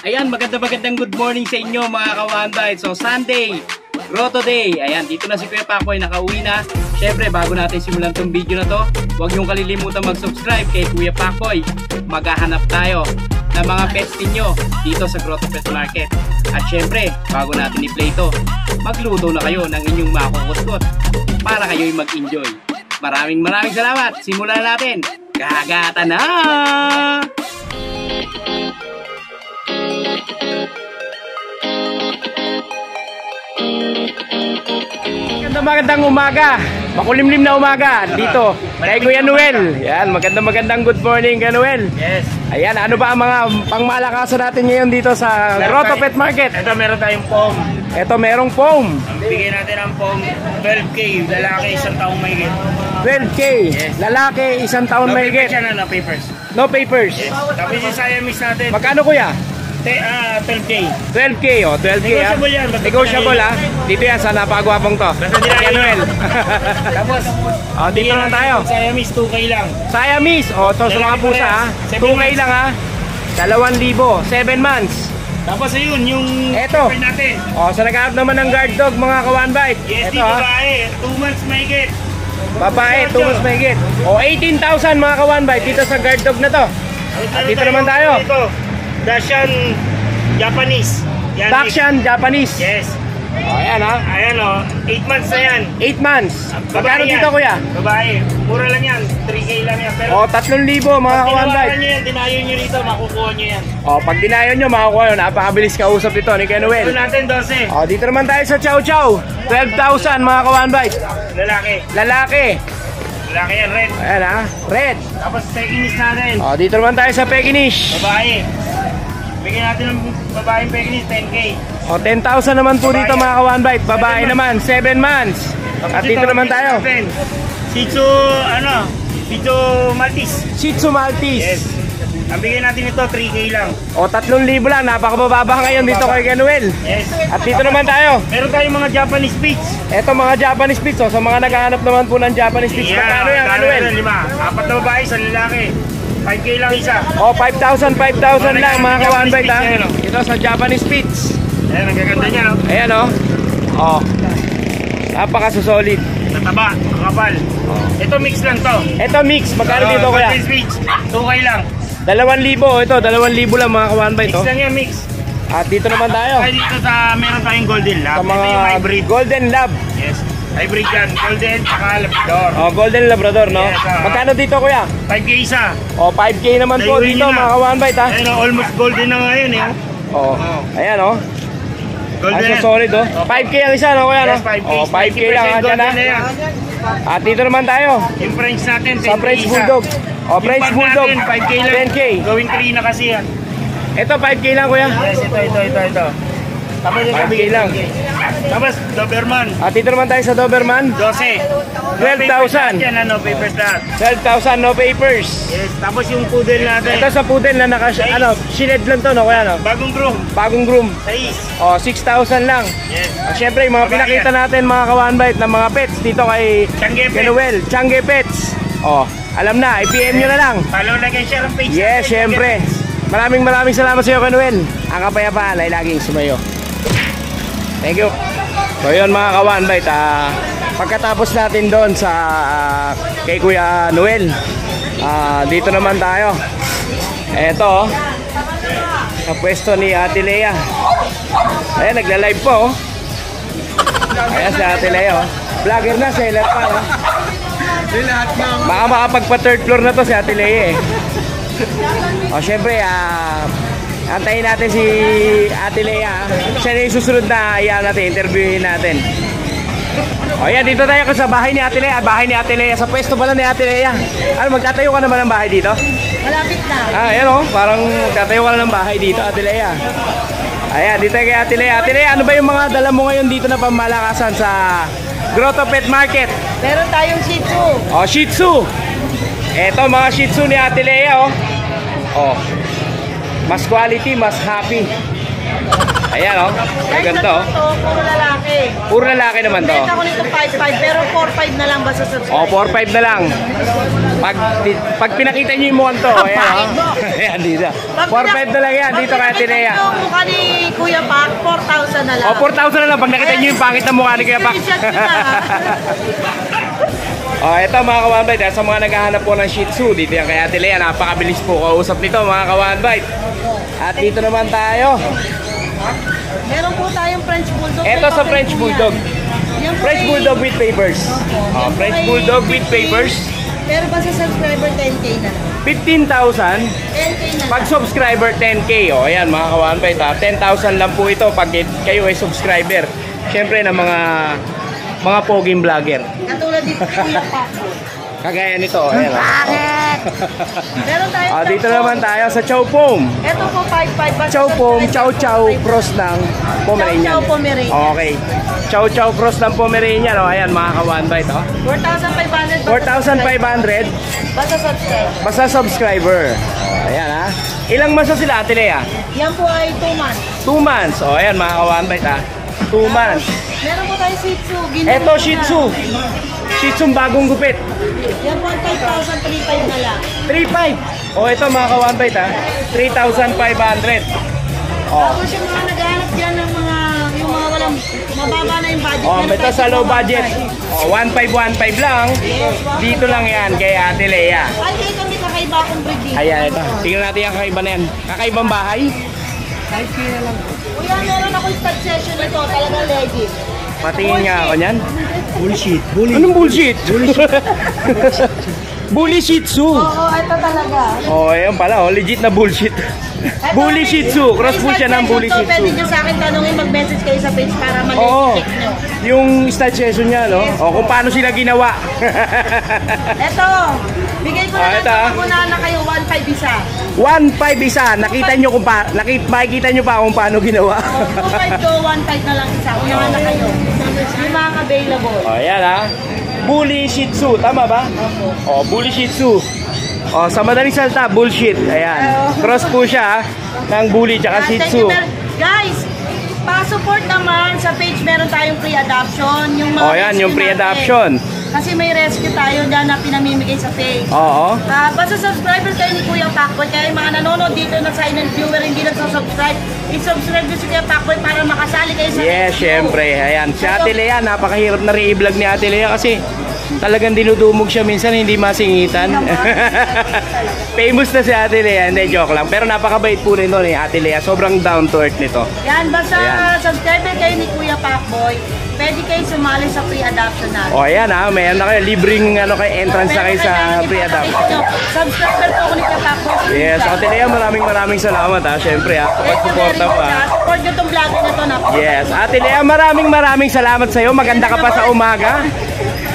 Ayan, magandang good morning sa inyo mga kawanday. So Sunday, Grotto Day. Ayan, dito na si Kuya Pakboy, nakauwi na. Syempre, bago natin simulan tong video na to, huwag niyong kalilimutan mag-subscribe kay Kuya Pakboy. Maghahanap tayo ng mga pets ninyo dito sa Grotto Pet Market. At syempre, bago natin i-play to, magluto na kayo ng inyong makukutkot para kayo'y mag-enjoy. Maraming salamat. Simulan na natin. Kagata na! Magandang umaga, makulimlim na umaga dito kay Kuya Noel. Yan, magandang good morning Kuya Noel. Yes. Ayan, ano ba ang mga pangmalakasan natin ngayon dito sa Grotto Pet Market? Ito meron tayong foam. Ito merong foam. Bigyan natin ang foam 12K, lalaki 1 taong mahigit. 12K, yes. Lalaki 1 taon mahigit. No papers. No papers. Yes. Tapos yung Siamese natin. Magkano kuya? 12K. 12K, oh, 12K. Negotiable yan. Negotiable ha. Dito yan, sa napakagwapong to. Kuya Noel. Tapos, dito lang tayo. Siamese 2K lang. Siamese, to sa mga pusa ha. 2K lang ha. 2,000, 7 months. Tapos ayun, yung eto natin. Sa naghahanap naman ng guard dog mga ka-one-bite. Yes, ito babae, 2 months mahigit. Babae, 2 months mahigit. 18,000 mga ka-one-bite dito sa guard dog na to. At dito naman tayo. Ito, Dachshund Japanese. Dachshund Japanese. Yes. Ayan ha. Ayan 8 months na yan. 8 months. Magkano dito kuya? Babae. Mura lang yan. 3K lang yan. Pero 3,000 mga ka-one-bite. nyo yan, dinayo nyo rito, makukuha nyo yan. Pag dinayo nyo, makakuha nyo. Napakabilis kausap ito ni Kuya Noel. Ito natin 12. Dito naman tayo sa Chow Chow. 12,000 mga ka-one-bite. Lalaki. Lalaki. Lalaki yan, red. Ayan ha. Red. Tapos Pekinese natin. Dito naman tayo sa Pekinese. Babae. Bigyan natin ng babaeng Pekinese 10K. 10,000 naman po dito mga ka-one-bite. Babae naman, 7 months. At dito naman tayo. Shih Tzu, Shih Tzu Maltese. Shih Tzu Maltese. Yes. Ang bigyan natin ito, 3K lang. 3,000 lang. Napakabababa ngayon dito kay Kuya Noel. Yes. At dito naman tayo. Meron tayong mga Japanese Spitz. Ito mga Japanese Spitz. Sa mga naghahanap naman po ng Japanese Spitz. Magkano yan, Kuya Noel? 4 na babae, 1 lalaki. 5K lang isa. 5,000 lang mga ka-one-bite ha. Ito sa Japanese Spitz. Ayan, ang gaganda niya, no? Ayan napaka-solid. Nataba, kapal. Ito mix lang to. Ito mix. Magkano dito kuya? 2K lang. 2,000. Ito 2,000 lang mga ka-one-bite. Mix lang yan, mix. At dito naman tayo. Dito meron tayong Golden Lab. Sa mga Golden Lab. Yes. Hybrid yan. Golden, saka Labrador. Golden Labrador, no? Yes, magkano dito kuya? 5K isa. 5K naman po dito mga ka-one-bite ha. Ayun, almost golden na ngayon eh. Ayan Golden. Solid 5K ang isa no kuya no? Yes, 5K. 5K lang dyan ha. At dito naman tayo. Yung French natin, 10K sa French Bulldog. French Bulldog, 5K lang. 10K. Gawin 3 na kasi yan. Ito 5K lang kuya. Yes, ito. Tapos 5K lang. Tapos Doberman. At dito naman tayo sa Doberman. 12,000. Yan papers na. 12,000 no papers. Yes, tapos yung poodle natin. Ito sa poodle na shined lang to no kuya no? Bagong groom. 6,000 lang. Yes. Siyempre yung mga pinakita natin mga ka-one-bite na mga pets dito kay Noel, Changge Pets. Alam na, i-PM nyo na lang. Follow na kayo share ang page. Yes, siyempre. Maraming salamat sa iyo Kuya Noel. Ang kapayapaan ay laging sumayo. Thank you. So yun mga ka-one-bite, pagkatapos natin doon sa kay Kuya Noel, dito naman tayo. Eto sa pwesto ni Ate Lea. Ayan, nagla-live po. Ayan si Ate Lea. Vlogger na, seller pa. Baka makapagpa third floor na to si Ate Lea eh. Syempre antayin natin si Ate Lea. Siya na yung susunod na interviewin natin. Yan, dito tayo sa bahay ni Ate Lea. Bahay ni Ate Lea, sa pwesto pala ni Ate Lea. Magtatayo ka naman ng bahay dito? Malapit na. Ayan parang magtatayo ka na ng bahay dito Ate Lea. Ayan, dito kay Ate Lea. Ate Lea, ano ba yung mga dala mo ngayon dito na pamalakasan sa Grotto Pet Market? Meron tayong Shih Tzu. Shih Tzu. Eto mga Shih Tzu ni Ate Lea mas quality, mas happy. Ayan oh. Guys, Ganda oh. ito, puro lalaki. Puro lalaki naman to. Benta ko nito 5.5 pero 4.5 na lang ba sa subscribe? Oh, 4.5 na lang. Pag pinakita niyo yung mukhang to, ayan oh. Ayan dito. 4.5 na lang yan dito kay Ate Lea. Pag mukha ni Kuya Pak, 4,000 na lang. Oh, 4,000 na lang pag nakita niyo yung pangit na mukha ni Kuya Pak. Screenshot ko na, ha? Oh, ito mga kawanbay, dahil sa mga naghahanap po ng Shih Tzu, dito yan kay Ate Lea, napakabilis po kausap nito mga kawanbay. At dito naman tayo. Meron po tayong French Bulldog. Ito sa French Bulldog. French Bulldog with papers. Oh, French Bulldog with papers. Pero ba sa subscriber 10K na lang? 15,000. 10K na lang. Pag subscriber 10K. Oh, ayan mga kawanbay, 10,000 lang po ito pag kayo ay subscriber. Siyempre na mga poging vlogger. Katulad dito Kuya Pak. Kagaya nito, ayan. Bakit? Meron tayong Dito naman tayo sa Chow Pom. Ito po 5.5. Chow Pom, Chow Chow cross ng Pomeranian. Chow Chow Pomeranian. Okay. Chow Chow cross ng Pomeranian. Oh, ayan mga kawanbay to. 4,500. 4,500. Basta subscribe. Basta subscriber. Oh, ayan ha. Ilang months na sila Ate Lea? Yan po ay 2 months. 2 months. Oh, ayan mga kawanbay ta. 2 months. Meron po tayong Shih Tzu. Eto Shih Tzu. Shih Tzu bagong gupit. Yan po ang 5,350 na lang. 3,500. Oh, ito mga kawanbay ta. 3,500. Oh. Tapos yung mga naghahanap dyan ng yung mga walang mababa na yung budget. Oh, meron ito tayo sa low 1.5. budget. Oh, 1,515 lang. Dito lang yan kay Ate Lea. Ay, dito kami kakaiba akong breed dito. Ayan, ito. Tingnan natin yung kakaiba na yan. Kakaibang bahay. Kuya, meron ako stud session ito. Talagang legit. Patingin nga ako niyan. Bullshit. Anong bullshit? Bully Shih Tzu. Oo, ito talaga. Oh, ayan pala. Oh, legit na bullshit. Bully Shih Tzu. Cross po siya ng Bully Shih Pwede Tzu. nyo sa akin tanongin, mag-message kayo sa page para Oo. mag-check nyo. Yung stud session niya, no? O, kung paano sila ginawa. Ito, bigay ko na lang ito, sa magunahan na kayo 1.5 isa. 1,500 isa. Nakita nyo kung makikita nyo pa kung paano ginawa. 2.5 to 1.5 na lang isa. Unahan na kayo. Yung mga available. O, ayan ha. Bully Shih Tzu. Tama ba? O, Bully Shih Tzu. O, sa madaling salita, bullshit. Ayan. Cross po siya ng Bully tsaka Shih Thank you Tzu. guys, pa-support naman sa page, meron tayong pre-adoption. Yung mga O, yan, yung rescue pre-adoption. natin. Kasi may rescue tayo dyan na pinamimigay sa page. Oo. Basta subscriber kayo ni Kuya Pakboy. Kaya yung mga nanonood dito na silent viewer, hindi nagsasubscribe, i-subscribe nyo si Kuya Pakboy para makasali kayo sa Yes, rescue. syempre. Ayan. Si Ate Lea, napakahirap na rin i-vlog ni Ate Lea kasi talagang dinudumog siya minsan, hindi masingitan. Famous na si Ate Lea, hindi, joke lang. Pero napakabait po rin ni Ate Lea. Sobrang down to earth nito. Yan, basta Ayan. subscriber kayo ni Kuya Pakboy, pwede kayo sumali sa pre-adoption natin. O, ayan ha. Mayroon na kayo. Libreng entrance na kayo sa pre-adoption. Subscriber po ako ni Kuya Pakboy. Yes, Ate Lea, maraming salamat ha. Syempre ha, kapag suporta pa. Support nyo itong vlog na ito na. Yes, Ate Lea, maraming salamat sa'yo. Maganda ka pa sa umaga.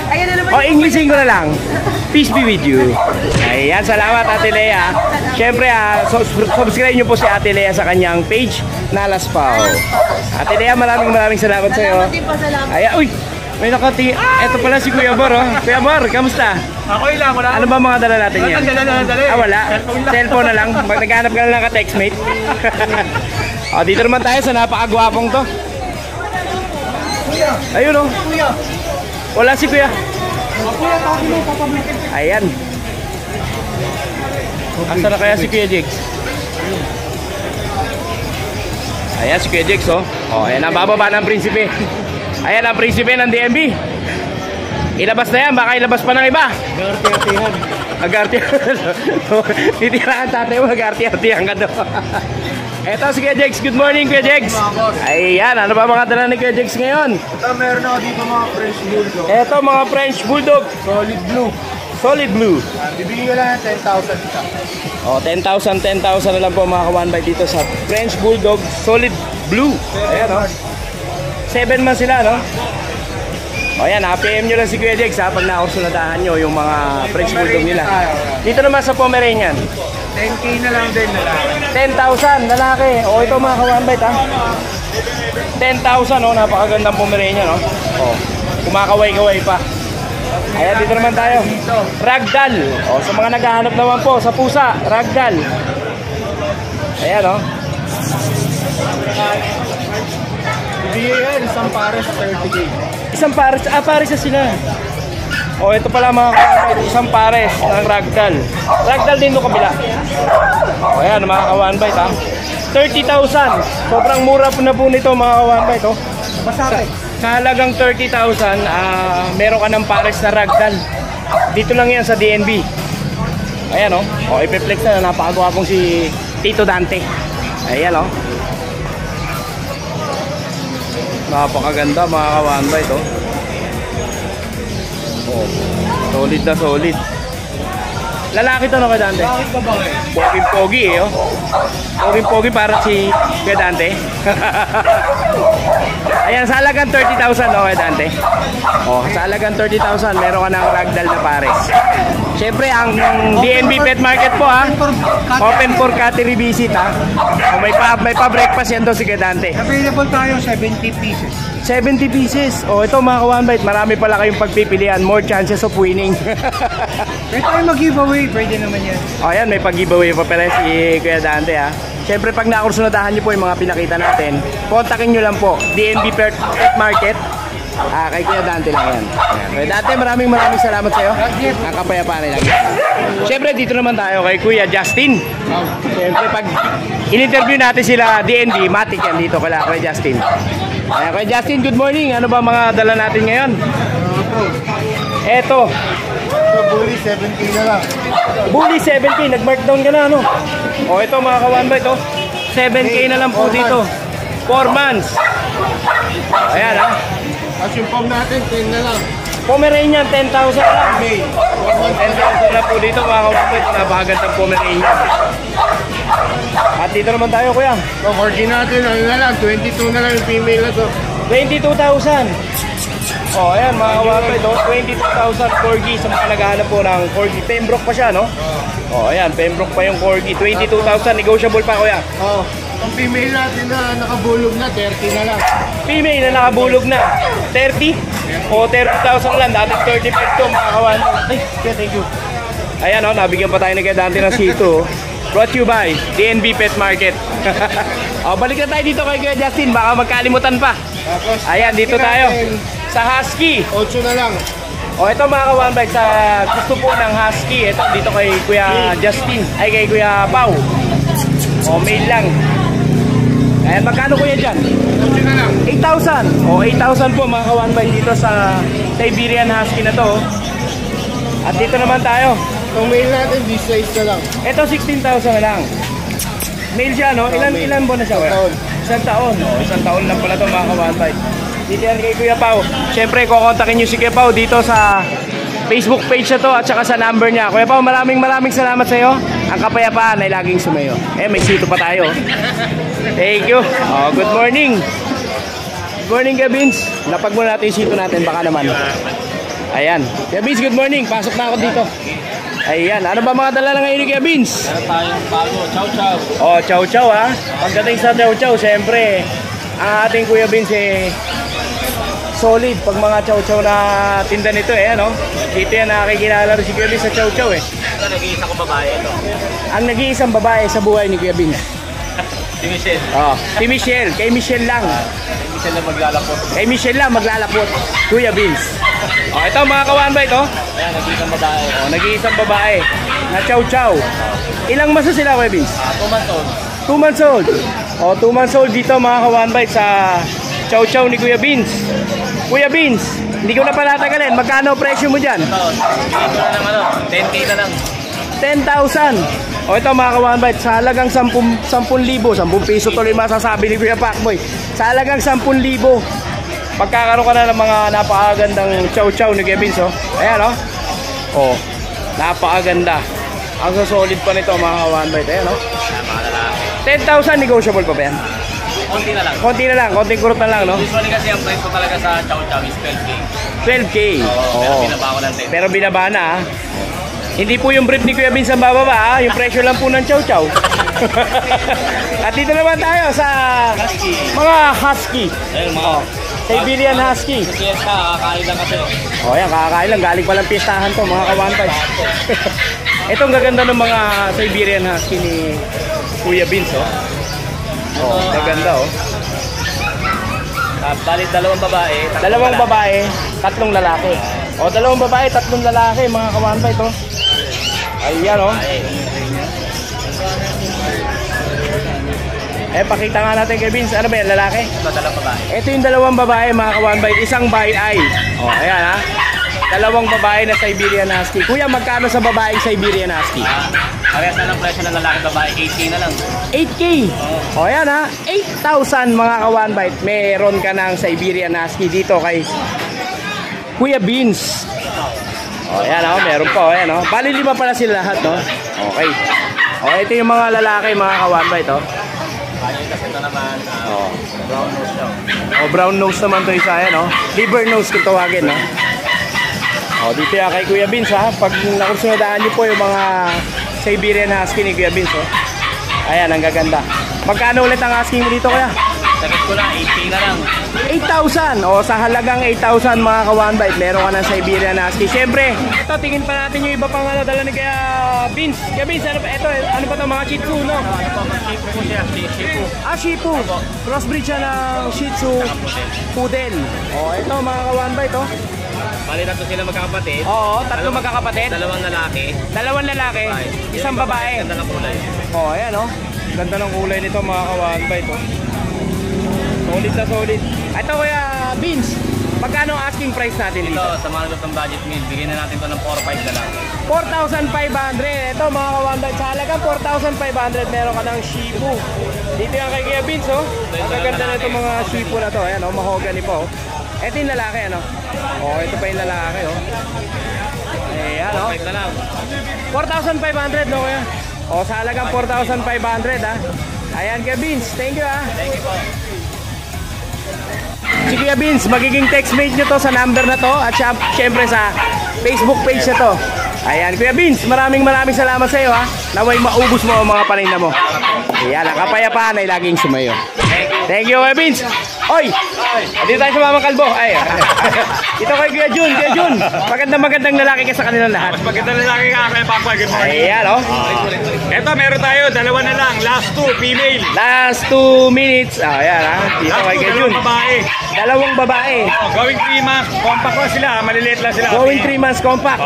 Ayan na naman. O, Englishin ko na lang. Peace be with you. Ayan, salamat Ate Lea. Siyempre, subscribe nyo po si Ate Lea sa kanyang page, Nalas Pao. Ate Lea, maraming salamat sa'yo. Salamat din po, salamat. Ayan, uy, may nakati. Eto pala si Kuya Bor, oh. Kuya Bor, kamusta? Ako lang, wala. Ano ba mga dala natin yan? Dala. Wala. Cellphone na lang. Pag naghanap ka na lang ka-textmate. O, dito naman tayo sa napakagwapong to. Ayun, oh. Wala si Kuya. Ayan. Asa na kaya si Kuya Jigs? Ayan si Kuya Jigs, oh. Oh, ayan ang bababa ng prinsipe. Ayan ang prinsipe ng DMB. Ilabas na yan, baka ilabas pa ng iba. Garti-gartihan. Agarte-artihan. Titirahan tatay mo, agarte-artihan ka daw. Eto si Kuya Jigs. Good morning, Kuya Jigs. Ayan, ano ba mga dala ni Kuya Jigs ngayon? Ito, meron ako dito mga French Bulldog. Eto mga French Bulldog. Solid blue. Solid blue. Bibigyan ko lang 10,000 isa. Oh, 10,000 na lang po mga ka-one bite dito sa French Bulldog Solid Blue. Ayan, oh. 7 man sila, no? O yan, PM nyo lang si Kuya Jex ha, pag nakursunadahan nyo yung mga French Bulldog nila. Dito naman sa Pomeranian. 10K na lang din lalaki. 10,000 lalaki. O ito mga ka-one bite ha. 10,000, oh, napakagandang Pomeranian, no? Oh, kumakaway-kaway pa. Ayan, dito naman tayo. Ragdoll. O, sa mga naghahanap naman po sa pusa, Ragdoll. Ayan, oh. Ibigay yan, isang pares 30K. Isang pares, pares na sila. O, ito pala mga ka-1 isang pares ng ragdoll. Ragdoll din doon kabila. O, ayan mga ka-1 bite ha. 30,000. Sobrang mura po na po nito mga ka-1 bite oh. Sa halagang 30,000, meron ka ng pares na ragdoll. Dito lang yan sa DNB. Ayan o. O, ipiflex na, napakagawa pong si Tito Dante. Ayan o. Napakaganda mga ka-1 bite oh. Oh, solid na solid. Lalaki to no kay Dante? Bakit ba ba eh? Poging-pogi eh oh. Poging-pogi para si kay Dante. Ayan, sa halagang 30,000 no kay Dante. Oh, sa halagang 30,000 meron ka ng ragdoll na pares. Siyempre ang DNB Pet Market po ha. Open for cattery visit ha. Oh, may pa breakfast yan daw si kay Dante. Available tayo 70 pieces. 70 pieces. Oh, ito mga ka-1 bite, marami pala kayong pagpipilian, more chances of winning. Pwede tayo mag-giveaway, pwede naman yan. Oh, ayan, may pag-giveaway pa pala si Kuya Dante ha. Siyempre pag nakursunadahan niyo po yung mga pinakita natin, kontakin niyo lang po DNB Pet Market. Kay Kuya Dante lang yan. Kuya Dante, maraming salamat sa iyo. Ang kapayapaan nila. Siyempre dito naman tayo kay Kuya Justin. Siyempre pag in-interview natin sila DNB, matik yan dito kala Kuya Justin. Ayan, Kuya Justin, good morning. Ano ba mga dala natin ngayon? Eto. Bully 7K na lang. Bully 7K, nag-markdown ka na ano? O ito mga ka-1 bite oh. 7K na lang po dito. 4 months. Ayan ha. At yung pom natin, 10 na lang. Pomeranian, 10,000 lang. May. 10,000 na po dito mga ka-1 bite. Napakagandang Pomeranian. At dito naman tayo kuya. So, corgi natin, ano na lang, 22 na lang yung female na to. 22,000. Oh, ayan mga ka-1 bite oh. 22,000 corgi sa mga naghahanap po ng corgi. Pembroke pa siya no? Oh, ayan, Pembroke pa yung corgi. 22,000, negotiable pa kuya. Oh. Ang female natin na nakabulog na, 30 na lang. Female na nakabulog na 30 o 30,000 lang. Dati 35 to mga kawan. Ay, thank you. Ayan o, nabigyan pa tayo na kay Dante ng sito. Brought to you by DNB Pet Market. O, balik na tayo dito kay Kuya Justin. Baka magkalimutan pa. Tapos, Ayan, dito tayo sa Husky. 8 na lang. O, ito mga kawan bike, sa gusto po ng Husky. Ito dito kay Kuya Justin. Ay, kay Kuya Pau. O, mail lang. Ayan, magkano kuya dyan? 8 na lang. 8,000. O, 8,000 po mga ka-1 bite dito sa Siberian Husky na to. At dito naman tayo. Ang male natin, this size na lang. Ito 16,000 na lang. Male siya no? Ilan buwan na siya? Taon. Isang taon. O, isang taon lang pala to mga ka-1 bite. Dito yan kay Kuya Pau. Siyempre, kukontakin nyo si Kuya Pau dito sa Facebook page na to at saka sa number niya. Kuya Pau, maraming salamat sa iyo. Ang kapayapaan ay laging sumayo. May sito pa tayo. Thank you. Oh, good morning. Good morning, Gabins. Lapag muna natin yung sito natin, baka naman. Ayan. Gabins, good morning. Pasok na ako dito. Ayan. Ano ba mga dala na ngayon ni Gabins? Meron tayong bago, chow-chow. Oh, chow-chow ha. Pagdating sa chow-chow, siyempre, ang ating Kuya Vince solid pag mga chow-chow na tinda nito ano? Dito yan nakikilala rin si Kuya Vince sa chow-chow Ito, nag-iisa kong babae ito. Ang nag-iisang babae sa buhay ni Kuya Vince. Si Michelle. Oh, si Michelle, kay Michelle lang. Michelle na maglalapot. Kay Michelle lang maglalapot. Kuya Vince. Oh, ito mga ka-1 bite oh. Ayan, nag-iisang babae. Oh, nag-iisang babae na chow-chow. Ilang maso sila Kuya Vince? 2 months old. 2 months old. Oh, 2 months old dito mga ka-1 bite sa chow-chow ni Kuya Vince. Kuya Vince, hindi ko na pala tagalin. Magkano presyo mo dyan? Ito, dito na lang 10K na lang. 10,000. O ito mga ka-1 bite, sa halagang 10,000, 10 piso tuloy masasabi ni Kuya Pacboy. Sa halagang 10,000, pagkakaroon ka na ng mga napakagandang chow-chow ni Kuya Vince. Oh. Ayan oh. Oh, napakaganda. Ang solid pa nito mga ka-1 bite. Ayan oh. 10,000 negotiable pa ba yan? Konti na lang. Konti na lang, konting kurot na lang no? Usually kasi ang price ko talaga sa chow-chow is 12K. 12K. Pero binaba ko ng 10. Pero binaba na ah. Hindi po yung brief ni Kuya Vince ang bababa ah. Yung presyo lang po ng chow-chow. At dito naman tayo sa Husky. mga husky. Ayun, mga Siberian Husky. Fiesta, kakain lang kasi. O yan, kakakain lang. Galing palang piestahan to mga ka-1-5. Itong gaganda ng mga Siberian Husky ni Kuya Vince oh. Oh, gaganda oh. Bali, dalawang babae. Dalawang babae, tatlong lalaki. O, dalawang babae, tatlong lalaki, mga kawanbay to. Ayan, o. Pakita nga natin kay Vince. Ano ba yan, lalaki? Ito, dalawang babae. Ito yung dalawang babae, mga kawanbay. Isang bayi-ay. O, ayan, ha. Dalawang babae na Siberian Husky. Kuya, magkano sa babaeng Siberian Husky? Parehas na lang presyo ng lalaki babae, 8K na lang. 8K. O yan ha, 8,000 mga ka-1bite. Meron ka ng Siberian Husky dito kay Kuya Beans. O yan o, meron pa o yan o. Bali 5 pala sila lahat no. Okay. O ito yung mga lalaki mga ka-1bite o. Bali, ito naman, brown nose daw. O brown nose naman to isa yan o. Liver nose kung tawagin no. O dito yan kay Kuya Beans ha. Pag nakursunodaan nyo po yung mga Siberian Husky ni Kuya Beans, oh. Ayan, ang gaganda. Magkano ulit ang asking mo dito, Kuya? Sagot ko lang, 8K na lang. 8,000. O, sa halagang 8,000 mga ka-1bite, meron ka ng Siberian Husky. Siyempre, ito, tingin pa natin yung iba pang dala ni Kuya Beans. Kuya Beans, ano pa? Ito, ano pa ito? Mga Shih Tzu, no? Ano po, Shih Tzu po siya, Shih Tzu. Shih Tzu. Crossbreed siya ng Shih Tzu Poodle. O, ito, mga ka-1bite, oh. Bali, tatlo sila magkakapatid. Oo, tatlo magkakapatid. Dalawang lalaki. Dalawang lalaki, isang babae. Ganda ng kulay. Oh, ayan oh. Ganda ng kulay nito mga ka-1bite oh. Solid na solid. Ito Kuya Beans, magkano ang asking price natin dito? Ito, sa mga nagot ng budget meal, bigyan na natin ito ng 4-5 na lang. 4,500. Ito mga ka-1bite, sa halagang 4,500 meron ka ng Shih Tzu. Dito yan kay Kuya Beans oh. Ang ganda na itong mga Shih Tzu na to. Ayan oh, mahogany po oh. Ito yung lalaki ano. Oh, ito pa yung lalaki oh. Ayan oh. 5 na lang. 4,500 no Kuya? O sa halagang 4,500 ha. Ayan Kuya Beans, thank you ha. Thank you po. Si Kuya Beans, magiging textmate nyo to sa number na to at syempre sa Facebook page na to. Ayan Kuya Beans, maraming salamat sa iyo ha. Naway maubos mo ang mga paninda mo. Ayan, ang kapayapaan ay laging sumayo. Thank you Kuya Beans. Oy! Dito tayo sa Mamang Kalbo. Ay, ito kay Kuya Jun. Kuya Jun, magandang lalaki ka sa kanilang lahat. Mas magandang lalaki ka kay Papa. Good morning. Ayan oh. Eto, meron tayo. Dalawa na lang. Last two, female. Last 2 minutes. Ayan ha. Dito Last kay two, Kuya Jun. dalawang babae. Dalawang babae. Going 3 months. Compact ko sila. Maliliit lang sila. Going 3 months compact.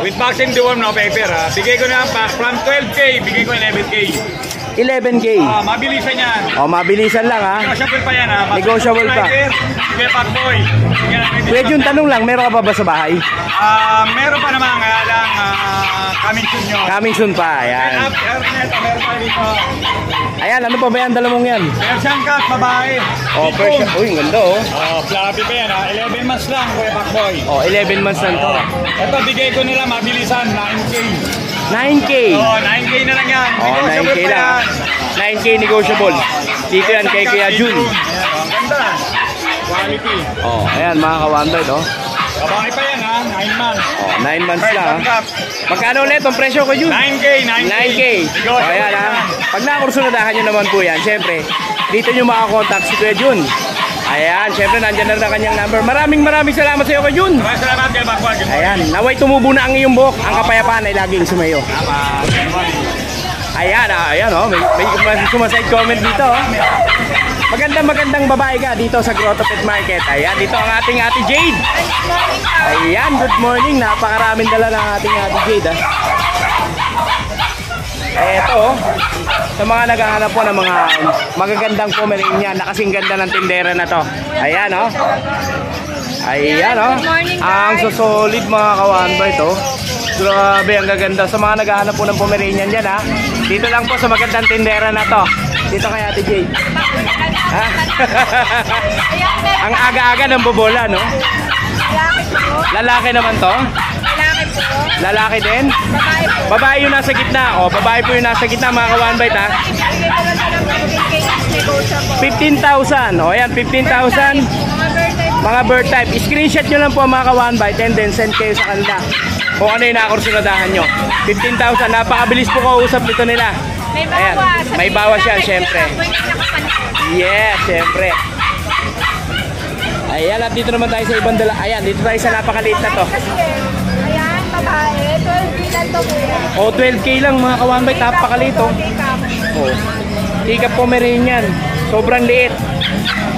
With vaccine deworm, no paper. Bigay ko na from 12K, bigay ko 11K. 11K. Mabilisan yan. O, mabilisan lang ha. Negotiable pa yan ha. Negotiable pa. Sige, Pagboy. Kuya Jun, tanong lang, meron ka pa ba sa bahay? Meron pa naman nga lang coming soon nyo. Coming soon pa, ayan. After neto, meron pa dito. Ayan, ano pa ba yan, dala mong yan? Persian cat, babae. O, Persian. Uy, ang ganda oh. Fluffy pa yan ha. 11 months lang, Kuya Pagboy. O, 11 months lang to. Ito, bigay ko nila mabilisan, 9K. 9K. 9K na lang yan. O, 9K pa lang. yan. 9K negotiable. Dito yan kay Kuya Jun. Ang ganda. Quality. O, ayan mga ka-1bite oh. Babae pa yan ha, 9 months. O, 9 months lang ha. Magkano ulit ang presyo Kuya Jun? 9K. 9K. O, ayan ha. Pag nakursunadahan nyo naman po yan, syempre, dito nyo makakontakt si Kuya Jun. Ayan, syempre nandyan na kanyang number. Maraming salamat sa iyo Kuya Jun. Maraming salamat kay Bakwag. Ayan, naway tumubo na ang iyong buhok. Ang kapayapaan ay laging sumayo. Ayan, ayan oh, may sumaside comment dito oh. Magandang babae ka dito sa Grotto Pet Market. Ayan, dito ang ating Ate Jade. Ayan, good morning. Napakaraming dala ng ating Ate Jade ah. Eto oh, sa mga naghahanap po ng mga magagandang Pomeranian na kasing ganda ng tindera na to. Ayan oh. Ayan oh. Ang susolid mga ka-1bite oh. Grabe, ang gaganda. Sa mga naghahanap po ng Pomeranian yan ha. Dito lang po sa magandang tindera na to. Dito kay Ate Jade. Ha? Ang aga-aga ng bobola, no? Lalaki naman to? Lalaki po. Lalaki din? Babae po. Babae yung nasa gitna. O, babae po yung nasa gitna mga ka-1bite ha. Bigay ko lang ng 15K negotiable. 15,000. O, ayan, 15,000. Mga bird type. Screenshot nyo lang po mga ka-1bite and then send kayo sa kanila. Kung ano yung nakakursunadahan nyo. 15,000. Napakabilis po kausap nito nila. May Ayan, bawas. may bawas yan, syempre. Yes, syempre. Ayan, at dito naman tayo sa ibang dala. Ayan, dito tayo sa napakaliit na to. Ayan, babae. 12K lang to kuya. O, 12K lang mga ka-1bite. Napakaliit oh. O, Tika Pomeranian. Sobrang liit.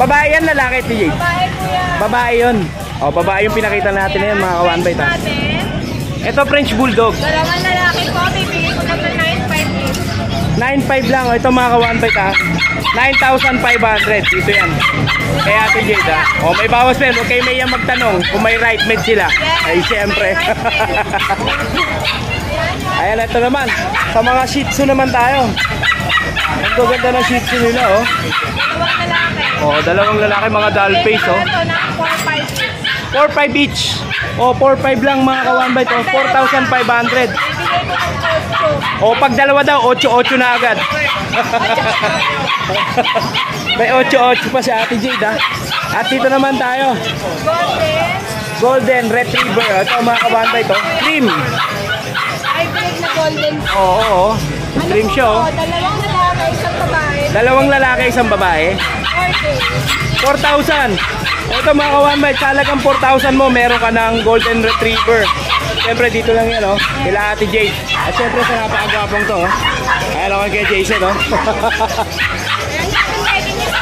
Babae yan, lalaki, TJ? Babae kuya. Babae yun. O, babae yung pinakita natin ngayon, mga ka-one bite ha. Natin. Ito, French Bulldog. Dalawang lalaki po, bibigay ko na 9.5 each. 9.5 lang. O, ito mga ka-one bite ha. 9,500. Dito yan. Kaya Ate Jade ha. O, may bawas pa yun. Huwag kayo may magtanong kung may right med sila. Ay, siyempre. Ayan, ito naman. Sa mga Shih Tzu naman tayo. Ang gaganda ng Shih Tzu nila, oh. Dalawang lalaki. Oh, dalawang lalaki, mga doll face, oh. Ito na 4.5 each. 4.5 each. Oh, 4.5 lang mga ka-one bite, oh. 4,500. Bibigay ko ng 8. Oh, pag dalawa daw, 8-8 na agad. May 8-8 pa si Ate Jade, ha. At dito naman tayo. Golden Retriever. Ito mga ka-one bite, oh. Cream. Hybrid na golden. Oo, oo. Cream siya, oh. Dalawang lalaki, isang babae. Dalawang lalaki, isang babae. 4,000. Ito mga ka-one bite, talagang 4,000 mo, meron ka ng Golden Retriever. Siyempre dito lang yan, oh. Kila Ate Jade. At siyempre sa napakagwapong to, oh. Ayan ako kay Jason, oh.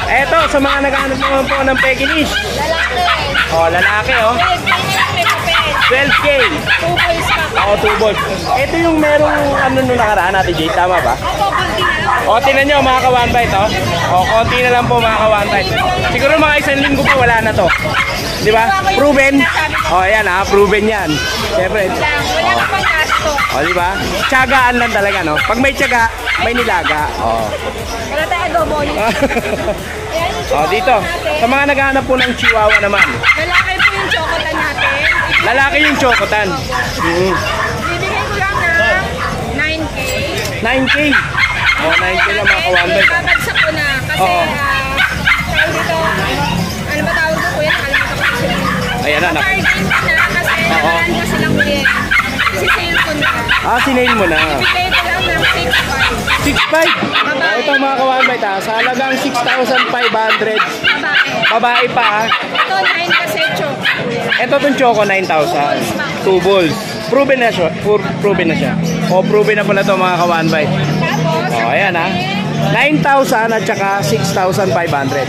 Eto, sa mga naghahanap naman po ng Pekinish. Lalaki. Oh, lalaki, oh. 12K. 2 boys pa. Ako, 2 balls. Ito yung merong ano nung nakaraan Ate Jade, tama ba? Ako, konti na lang. O, tinan nyo mga ka-one bite, oh. O, konti na lang po mga ka-one bite. Siguro mga isang linggo pa wala na to. Di ba? Proven. O, ayan ha, proven yan. Siyempre. Wala ka pang gasto. O, di ba? Tiyagaan lang talaga, no? Pag may tiyaga, may nilaga. O. Wala tayo adobo. O, dito. Sa mga naghahanap po ng Chihuahua naman. Lalaki po yung chocolate natin. Lalaki yung chocotan. Bibigay ko lang ng 9K. 9K. O, 9K lang mga ka-one bite. Babagsak ko na kasi Oo. tawag dito, ano ba tawag ko kuya? Nakalimutan ko kasi. Ayan na. Bargain ko na kasi nakaraan ko silang kuya. Si-sale ko na. Ah, sinail mo na. Bibigay ko lang ng 6.5. 6.5. O, ito mga ka-one bite ha. Sa halagang 6,500. Babae. Babae pa ha. Ito 9 kasi choco. Ito itong Choco 9,000. 2 balls. Proven na siya. Proven na siya. O, proven na pala ito mga ka-one bite. Tapos, O, ayan ha. 9,000 at saka 6,500.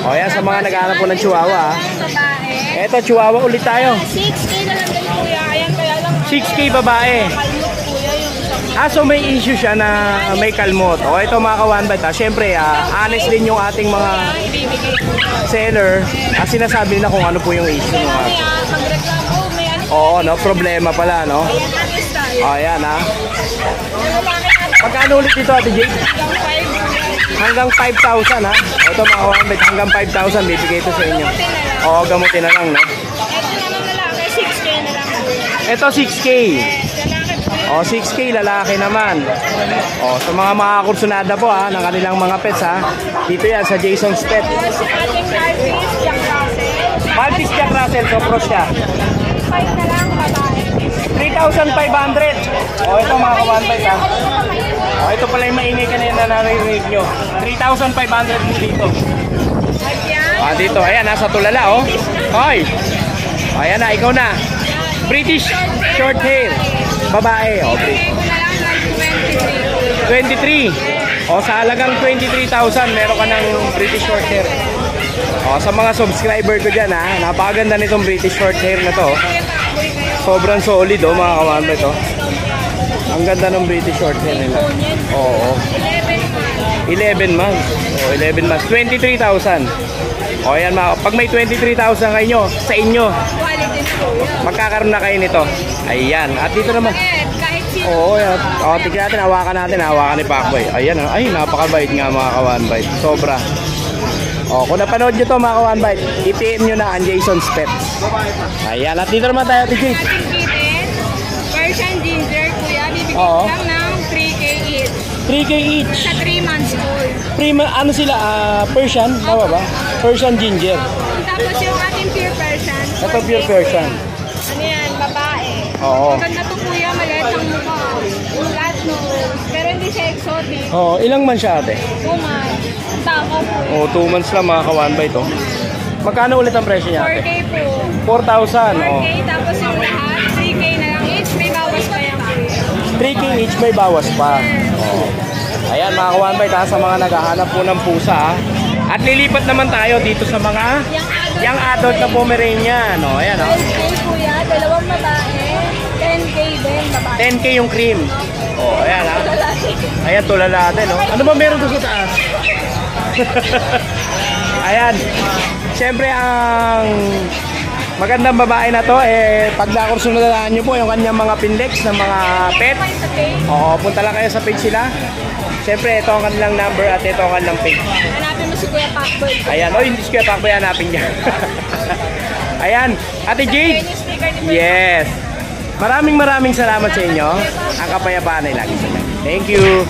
O, ayan sa mga naghahanap po ng Chihuahua ha. babae. Ito, Chihuahua ulit tayo. 6K na lang din kuya. Ayan kaya lang. 6K babae. Kalmot kuya yung isang. So may issue siya na may kalmot. O, ito mga ka-one bite ha. Siyempre, honest din yung ating mga Ibibigay ko. seller. Sinasabi nila kung ano po yung issue. No? Kaya magreklamo, may ano. Oo, no? Problema pala, no? Ayan, honest tayo. O, ayan ha. Lalaki natin Magkano ulit dito, Ate Jade? hanggang 5. Hanggang 5,000 ha. Ito mga one hanggang 5,000 bibigay ito sa inyo. Oo, gamutin na lang, no? Ito naman lalaki, 6K na lang. Ito 6K. Lalaki po yun. O, 6K lalaki naman. O, sa mga kursunada po ha, ng kanilang mga pets ha. Dito yan sa Jason's Pet. Tapos yung ating Maltese, Jack Russell. Maltese Jack Russell, so cross siya. 5 na lang, babae. 3,500. O, ito mga ka-one bite ha. O, ito pala yung maingay kanina na naririnig nyo. 3,500 mo dito. Ayan. Dito, ayan, nasa tulala, oh. Hoy! Ayan na, ikaw na. British short hair. Babae, oh. Bigay ko na lang ng 23. O, sa halagang 23,000, meron ka ng British short hair. O, sa mga subscriber ko dyan, ha. Napakaganda nitong British short hair na to. Sobrang solid, oh, mga kawan ito. Ang ganda ng British short hair nila. Oo. 11 months. O, 11 months. 23,000. O, yan mga. Pag may 23,000 kayo, sa inyo, Quality po yun. magkakaroon na kayo nito. Ayan. At dito naman. Kahit sino. Oo, yan. O, tignan natin. Hawakan natin. Hawakan ni Pacboy. Ayan. Ay, napakabait nga mga ka-one bite. Sobra. O, kung napanood nyo to mga ka-one bite, i-PM nyo na ang Jason's Pets. Ayan. At dito naman tayo, Tijay. Ating kitten, Persian Ginger, kuya, bibigyan Oo. ko lang ng 3K each. 3K each. Sa 3 months old. Ano sila? Persian? Tama ba? Persian Ginger. Tapos yung ating pure Persian. Ito pure Persian. Ano yan, babae. Oo. Maganda to kuya, maliit ang mukha. Flat nose. Pero hindi siya exotic. Oo, ilang man siya ate? 2 months. Tao po. Oo, 2 months lang mga ka-one bite oh. Magkano ulit ang presyo niya ate? 4K po. 4,000. 4K, Oh. tapos yung lahat, 3K na lang each. May bawas pa yan kuya. 3K each may bawas pa. Oo. Ayan mga ka-one bite ha, sa mga naghahanap po ng pusa ha. At lilipat naman tayo dito sa mga young adult na Pomeranian. O, ayan o. 12K kuya, dalawang babae. 10K din, babae. 10K yung cream. O, ayan ha. Ayan, tulala din. O. Ano ba meron doon sa taas? Ayan. Siyempre, ang magandang babae na to, pag nakursunodaan nyo po yung kanyang mga pindex ng mga pet. O, punta lang kayo sa page sila. Siyempre, ito ang kanilang number at ito ang kanilang page. Hanapin mo si Kuya Pacboy. Ayan, o hindi si Kuya Pacboy, hanapin niya. Ayan, Ate Jade. Yes. Maraming salamat sa inyo. Ang kapayapaan ay lagi sa inyo. Thank you.